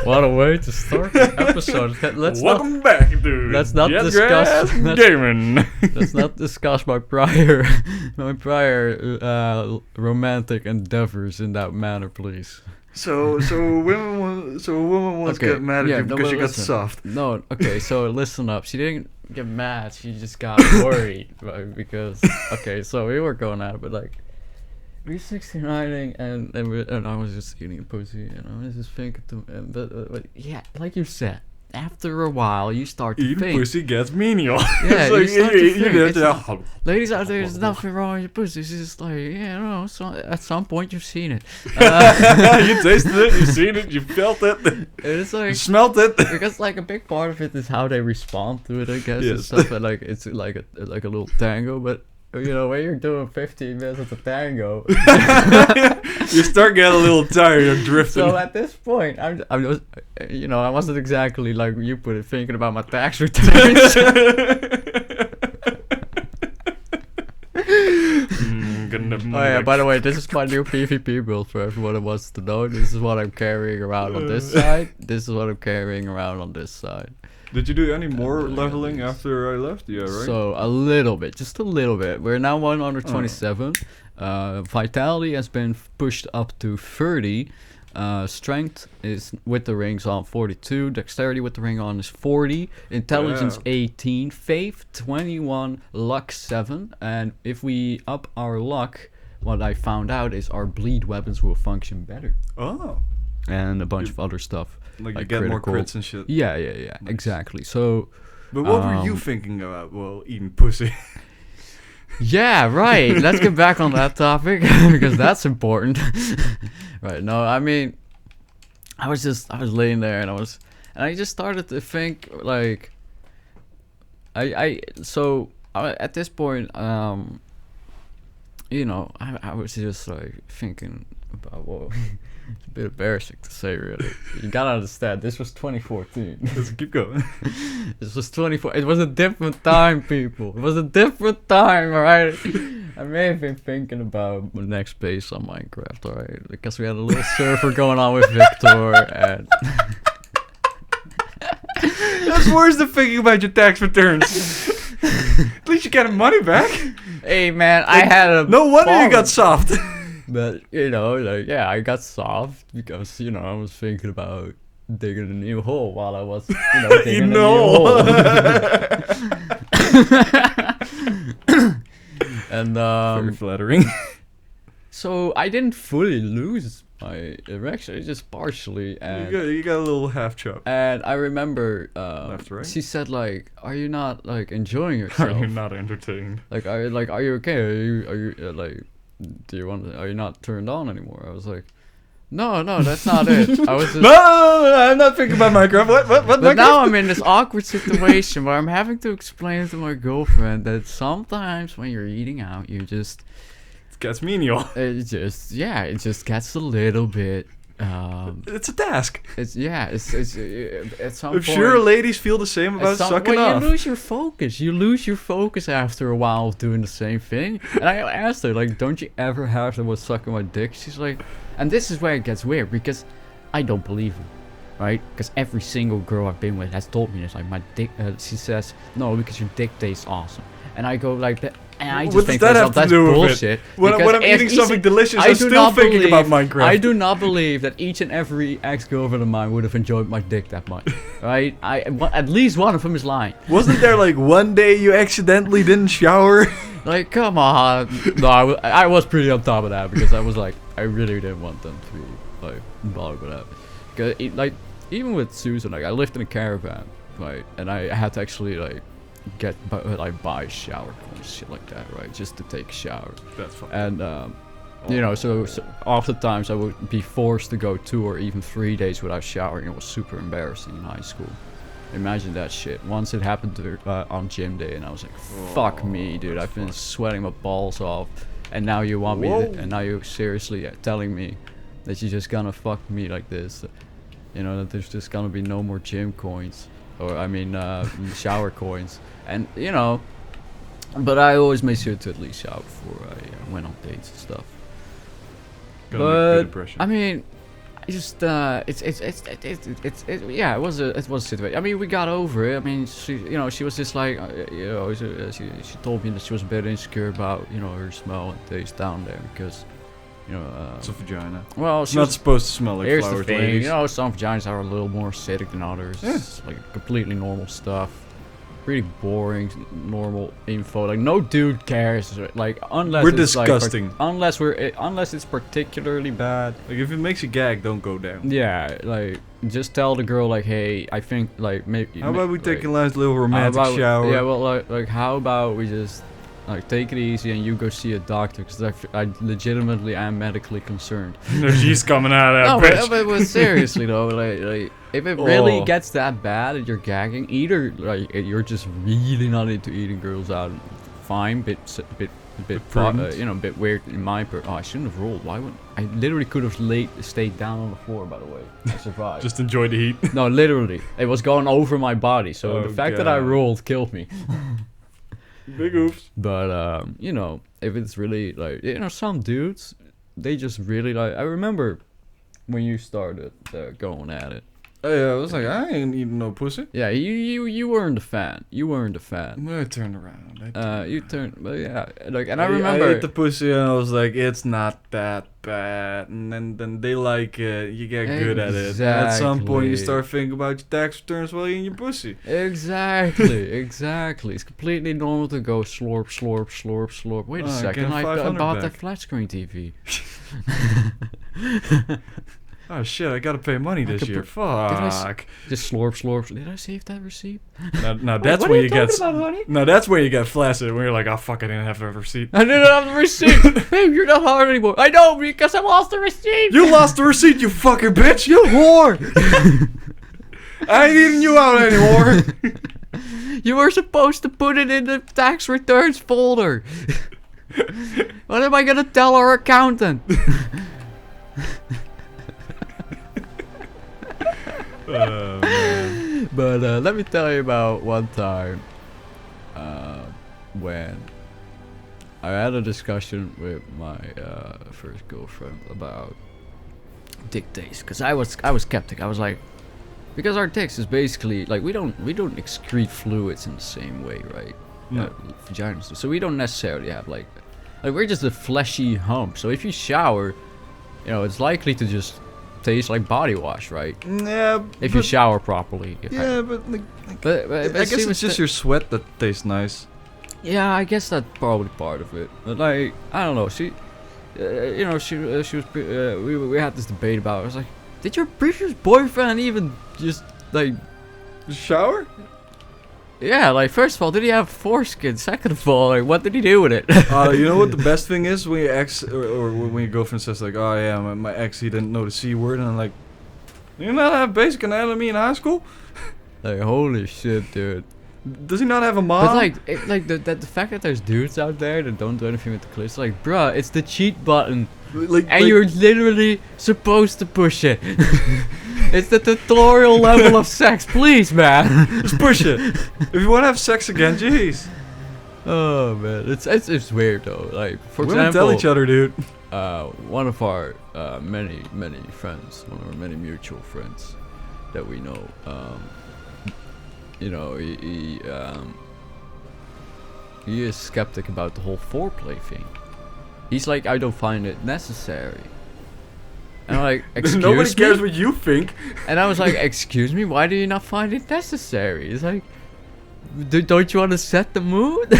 What a way to start the episode. Welcome back to let's not Jazzgrass Gaming. Let's not discuss my prior romantic endeavors in that manner, please. So a woman wants to get mad at you because you got soft. No, okay, so listen up. She didn't get mad. She just got worried, right? Because so we were going out, but like we were 69ing and I was just eating pussy and I was just thinking but yeah, like you said, after a while you start to Eating think. pussy gets menial. Yeah, like, you start to think. Ladies out there, Oh. there's nothing wrong with your pussy. It's just like, yeah, I don't know. So at some point you've seen it. You tasted it, you seen it, you felt it, It's like you smelt it. because like a big part of it is how they respond to it, I guess, and Yes. stuff. And like it's like a little tango, but you know when you're doing 15 minutes of a tango, You start getting a little tired, you're drifting. so at this point I'm just, I wasn't exactly like you put it thinking about my tax returns. Oh yeah, by the way, this is my new PvP build for everyone who wants to know. This is what I'm carrying around on this side. This is what I'm carrying around on this side. Did you do any more leveling after I left? Yeah, right? So a little bit, just a little bit. We're now 127. Vitality has been pushed up to 30. Strength is with the rings on 42. Dexterity with the ring on is 40. Intelligence 18. Faith 21. Luck 7. And if we up our luck, what I found out is our bleed weapons will function better. Oh. And a bunch of other stuff. Like you get more crits and shit. Yeah, Nice. exactly. So. But what were you thinking about while eating pussy? Yeah, right. Let's get back on that topic because that's important. Right. No, I mean, I was laying there and I just started to think like, at this point, I was just like thinking about, well, it's a bit embarrassing to say, really. You gotta understand, this was 2014. Let's keep going. This was 24. It was a different time, people. It was a different time, alright? I may have been thinking about the next base on Minecraft, alright? Because we had a little server going on with Victor, and... That's worse than thinking about your tax returns. At least you got money back. Hey, man, I had a... No wonder you got soft. But, I got soft because, I was thinking about digging a new hole while I was, digging a new hole. And, very flattering. So I didn't fully lose my erection, just partially. And You got a little half chop. And I remember, Left, right? she said, like, are you not, like, enjoying yourself? Are you not entertained? Like, are you okay? Are you like... are you not turned on anymore? I was like, no, that's not it. I was just, No, I'm not thinking about Minecraft. What? but Minecraft? now I'm in this awkward situation where I'm having to explain to my girlfriend that sometimes when you're eating out, you just, It gets menial. it just gets a little bit, It's a task. it's at some I'm point. sure ladies feel the same about sucking off. You lose your focus. You lose your focus after a while of doing the same thing. And I asked her, like, don't you ever have someone sucking my dick? She's like, and this is where it gets weird because I don't believe her, right? Because every single girl I've been with has told me this. Like, my dick, she says, no, because your dick tastes awesome. And I go like that. And I just What think does that to have myself, to do that's with bullshit. it? When I'm eating something delicious, I'm still thinking about Minecraft. I do not believe that each and every ex-girlfriend of mine would have enjoyed my dick that much, right? At least one of them is lying. Wasn't there like one day you accidentally didn't shower? Like, come on. No, I was pretty on top of that because I was like, I really didn't want them to be like bothered with that. Cause even with Susan, like I lived in a caravan, right, and I had to actually like buy a shower and shit like that, right, just to take a shower. That's fine. And so oftentimes I would be forced to go 2 or even 3 days without showering. It was super embarrassing in high school. Imagine that shit. Once it happened on gym day, and I was like, "Fuck me, dude! I've been sweating my balls off, and now you want me, and now you're seriously telling me that you're just gonna fuck me like this, that there's just gonna be no more gym coins, or I mean, shower coins, and But I always made sure to at least shower before I went on dates and stuff. Gonna make a good But impression. I mean, just yeah, it was a situation. I mean, we got over it. I mean, she was just like, she told me that she was a bit insecure about, her smell and taste down there because, It's a vagina. well, It's she not was. supposed to smell like Here's the flowers, thing, ladies. some vaginas are a little more acidic than others. Yeah. It's like completely normal stuff. Pretty boring, normal info. Like no dude cares. Like unless We're it's disgusting. unless it's particularly bad. Like if it makes you gag, don't go down. Yeah, like just tell the girl like, hey, I think like maybe. How about we take a like, nice little how romantic about- shower? Yeah, well, like how about we just like take it easy and you go see a doctor because I legitimately am medically concerned. She's coming out of No, that bitch. but seriously though, like if it really Oh. gets that bad and you're gagging, either like you're just really not into eating girls out, fine, bit prudent. bit weird in my oh, I shouldn't have rolled. Why would I literally could have stayed down on the floor, by the way. I survived. Just enjoy the heat. No, literally, it was going over my body, so Oh, the fact that I God. rolled killed me. Big oops. But if it's really like some dudes, they just really like. I remember when you started going at it. Oh yeah, I was like, I ain't eating no pussy. Yeah, you weren't a fan. You weren't a fan. I turned around. You turned, but yeah, like, and I I remember. ate the pussy and I was like, it's not that bad. And then they like it. You get good at it. At some point, you Exactly. start thinking about your tax returns while eating your pussy. Exactly. It's completely normal to go slurp, slurp, slurp, slurp. Wait a Oh, second, get I 500 bought back. that flat screen TV. Oh shit, I gotta pay money this could year. Did I Fuck. Just slurp, slurp. Did I save that receipt? Now that's what when are you you talking get. about, honey? Now that's when you get flaccid. When you're like, oh fuck, I didn't have the receipt. I didn't have the receipt. Babe, you're not hard anymore. I know because I lost the receipt. You lost the receipt, you fucking bitch. You whore. I ain't eating you out anymore. You were supposed to put it in the tax returns folder. What am I gonna tell our accountant? Oh, man. But let me tell you about one time when I had a discussion with my first girlfriend about dick taste, because I was skeptic. I was like, because our dicks is basically like we don't excrete fluids in the same way, right? No. Vaginas do. So we don't necessarily have like we're just a fleshy hump. So if you shower, it's likely to just taste like body wash, right? Yeah. If you shower properly. Yeah, but like, But I guess see, it's just your sweat that tastes nice. Yeah, I guess that's probably part of it. But like, I don't know. She was. We had this debate about. I was like, did your previous boyfriend even just like? Shower? Yeah, like first of all, did he have foreskin? Second of all, like, what did he do with it? You know what the best thing is when your ex or when your girlfriend says like, oh yeah, my ex, he didn't know the C word, and I'm like, you not have basic anatomy in high school? Like, holy shit, dude. Does he not have a mom? But like the fact that there's dudes out there that don't do anything with the clit, it's like, bruh, it's the cheat button, and you're literally supposed to push it. It's the tutorial level of sex, please, man. just push it. If you want to have sex again, jeez. Oh man, it's weird though. Like for Women example, tell each other, dude. one of our many friends, one of our many mutual friends that we know, he is skeptic about the whole foreplay thing. He's like, I don't find it necessary. And I'm like, excuse Nobody me? cares what you think. And I was like, excuse me, why do you not find it necessary? It's like, don't you want to set the mood?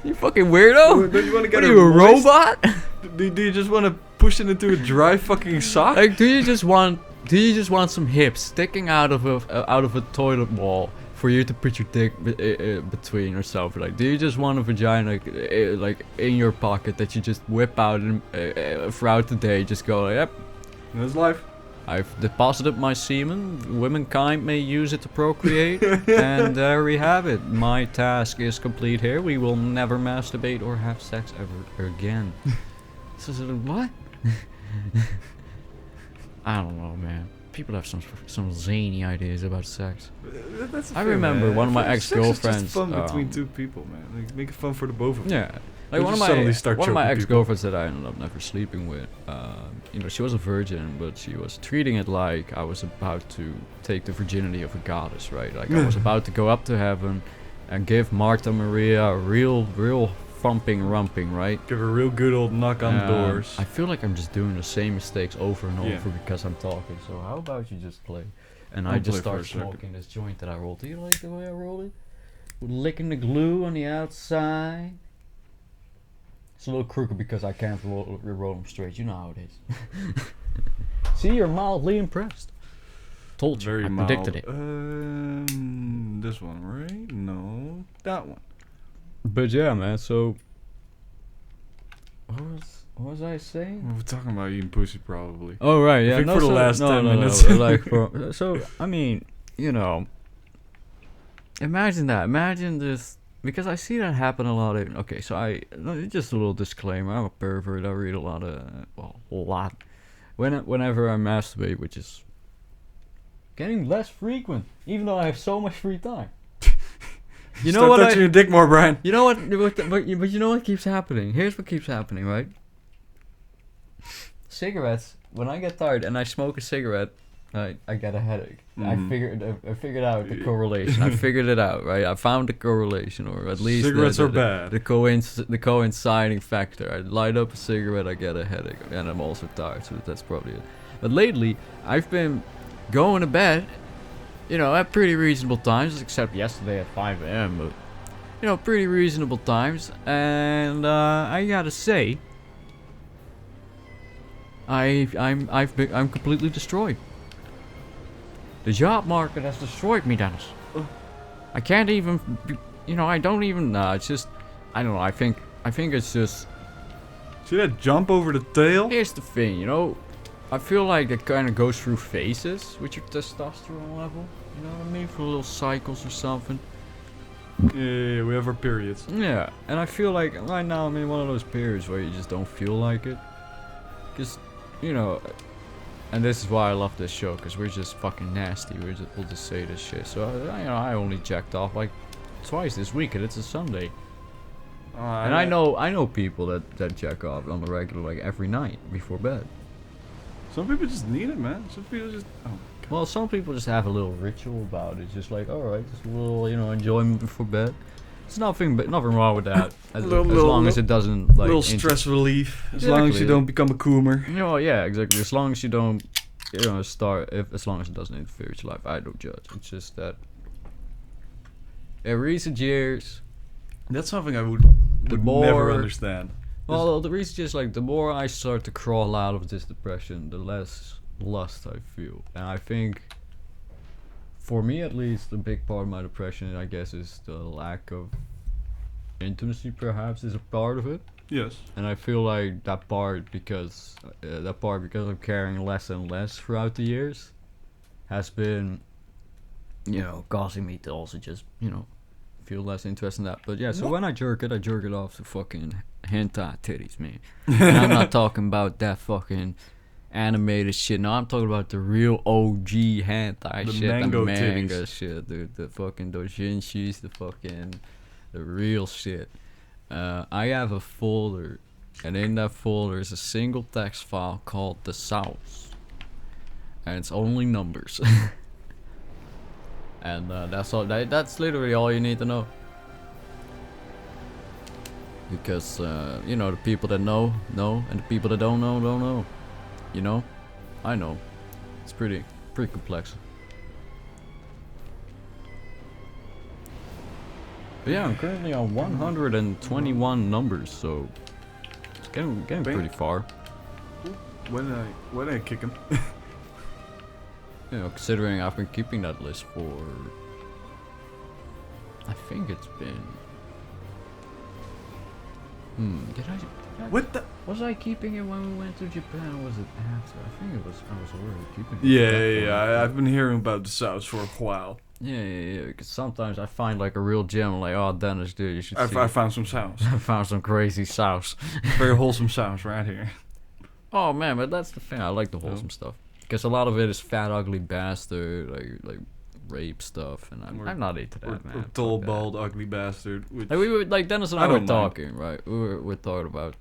You fucking weirdo. Don't you want to get What are you, a moist? robot? Do you just want to push it into a dry fucking sock? Like, do you just want some hips sticking out of a toilet wall for you to put your dick between or something? Like, do you just want a vagina like in your pocket that you just whip out and throughout the day just go like, yep, That's life. I've deposited my semen. Womankind may use it to procreate, and there we have it. My task is complete here. We will never masturbate or have sex ever again. So what? I don't know, man. People have some zany ideas about sex. That's I remember one of my Sex is just ex-girlfriends, fun between two people, man. Like, make it fun for the both of them. Yeah, Like You'll one of just suddenly start my choking people. ex-girlfriends that I ended up never sleeping with, you know, she was a virgin, but she was treating it like I was about to take the virginity of a goddess, right? Like I was about to go up to heaven and give Martha Maria a real thumping rumping, right? Give her a real good old knock on doors. I feel like I'm just doing the same mistakes over and Yeah. over because I'm talking. So how about you just play? And I'll I just play for start a second. smoking this joint that I rolled. Do you like the way I roll it? With licking the glue on the outside. It's a little crooked because I can't roll them straight. You know how it is. See, you're mildly impressed. Told you. Very I mild. predicted it. This one, right? No, that one. But yeah, man. So, what was I saying? We're talking about eating pussy, probably. Oh right, yeah. think No, for the so, last no, 10 no, minutes. No, like so, I mean, you know, imagine that. Imagine this, because I see that happen a lot. Okay, so just a little disclaimer. I'm a pervert. I read a lot of, well, a lot. Whenever I masturbate, which is getting less frequent, even though I have so much free time. You know Start what? touching your dick more, Brian. You know what? But you know what keeps happening? Here's what keeps happening, right? Cigarettes. When I get tired and I smoke a cigarette, I get a headache. I figured out the correlation. I figured it out, right? I found the correlation, or at least Cigarettes are bad. The coinciding factor. I light up a cigarette, I get a headache, and I'm also tired. So that's probably it. But lately, I've been going to bed, you know, at pretty reasonable times, except yesterday at 5 a.m. But you know, pretty reasonable times, and I gotta say, I'm completely destroyed. The job market has destroyed me, Dennis. I can't even, you know, I don't even. It's just, I don't know. I think it's just. See that jump over the tail? Here's the thing, you know. I feel like it kind of goes through phases with your testosterone level. You know what I mean? For little cycles or something. Yeah, we have our periods. Yeah, and I feel like right now I'm in one of those periods where you just don't feel like it. Because, you know, and this is why I love this show, because we're just fucking nasty. We'll just say this shit. So, you know, I only jacked off like twice this week, and it's a Sunday. And I know people that jack off on the regular, like every night before bed. Some people just need it, man. Some people just. Oh. Well, some people just have a little ritual about it. Just like, alright, just a little, you know, enjoyment before bed. There's nothing wrong with that. As long as it doesn't, like... little stress relief. As long as you don't become a coomer. You know, yeah, exactly. As long as you don't, you know, as long as it doesn't interfere with your life, I don't judge. It's just that... In recent years... That's something I would never understand. Well, the reason is, like, the more I start to crawl out of this depression, the less lust I feel. And I think, for me at least, the big part of my depression, I guess, is the lack of intimacy, perhaps, is a part of it. Yes. And I feel like that part, because I'm caring less and less throughout the years, has been, you know, causing me to also just, you know, feel less interest in that. But yeah, so when I jerk it off to fucking hentai titties, man. And I'm not talking about that fucking animated shit. No, I'm talking about the real OG hentai the shit. Mango The manga titties. shit, dude. The fucking doujinshis, the real shit. I have a folder, and in that folder is a single text file called the South. And it's only numbers. And that's all. That's literally all you need to know. Because you know, the people that know, and the people that don't know. You know, I know. It's pretty complex. But yeah, I'm currently on 121 numbers, so it's getting pretty far. When did I kick him? You know, considering I've been keeping that list for, I think it's been. Did I? What the? Was I keeping it when we went to Japan, or was it after? I think it was. I was already keeping it. Yeah. I've been hearing about the South for a while. Yeah. Because sometimes I find like a real gem, like, oh, Dennis, dude, you should see. I found some sauce. I found some crazy sauce. Very wholesome sauce right here. Oh man, but that's the thing. I like the wholesome stuff, because a lot of it is fat, ugly bastard, like rape stuff, and Or- I'm not into that, or man. tall, Fuck that. bald, ugly bastard. Which Like we were like Dennis and I I were don't mind. talking, right? We're talking about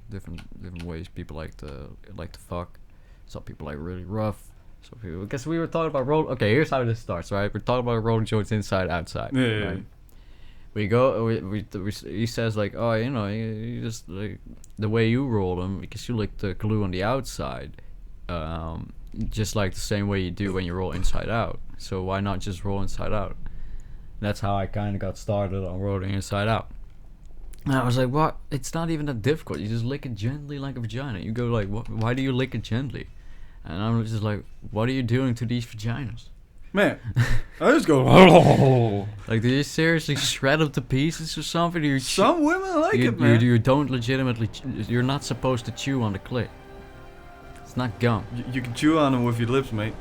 different ways people like to fuck. Some people like really rough. Some people, because we were talking about roll. Okay, here's how this starts, right? We're talking about rolling joints inside, outside. Yeah. Right? We go. He says like, oh, you just like the way you roll them because you like the glue on the outside, just like the same way you do when you roll inside out. So why not just roll inside out? That's how I kind of got started on rolling inside out. And I was like, what? It's not even that difficult. You just lick it gently like a vagina. You go like, why do you lick it gently? And I'm just like, what are you doing to these vaginas? Man, I just go. Like, do you seriously shred them to pieces or something? Some women like it, man. You don't legitimately. You're not supposed to chew on the clit. It's not gum. You can chew on them with your lips, mate.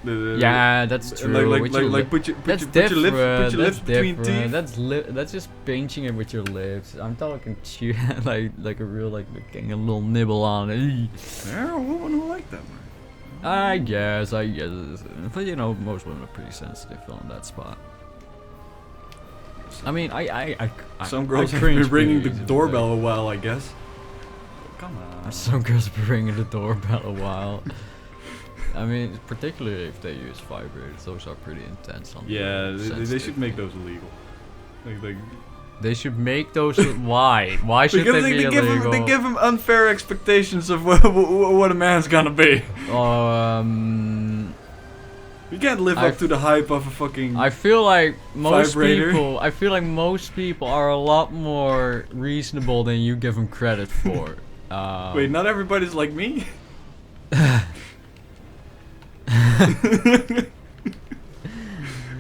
Yeah, that's true. Like put your That's put your lips different. put your lips That's between different. teeth. That's just pinching it with your lips. I'm talking chew like a real like getting a little nibble on it. There are women who like that, man. I guess. But most women are pretty sensitive on that spot. I mean, Some girls I have cringe been ringing pretty the easily, doorbell a while, I guess. Come on. Some girls have been ringing the doorbell a while. I mean, particularly if they use vibrators, those are pretty intense. On Yeah, the they sensitive should make thing. those illegal. Like They should make those. Why? Why should because they be illegal? they give him unfair expectations of what a man's gonna be. You can't live up to the hype of a fucking. I feel like most vibrator. people. I feel like most people are a lot more reasonable than you give them credit for. Wait, not everybody's like me.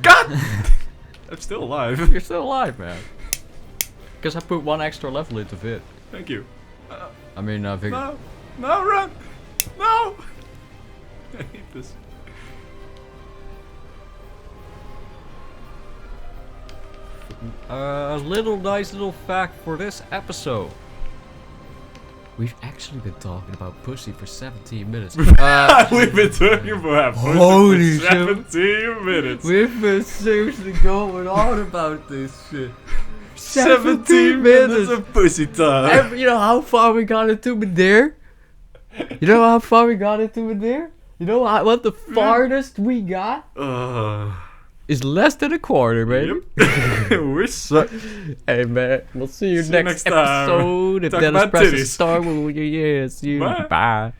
God! I'm still alive. You're still alive, man. Because I put one extra level into it. Thank you. I mean, No, run! No! I hate this. nice little fact for this episode. We've actually been talking about pussy for 17 minutes. We've been talking about pussy Holy for 17 minutes. We've been seriously going on about this shit. 17 minutes of pussy time. You know how far we got into it there? You know how far we got into it there? You know what the farthest we got? Is less than a quarter, baby. Yep. We're so. Hey, man. We'll see you See you next next time. episode. If Talk Dennis about presses titties. star, well, yeah, see you. Bye. Bye.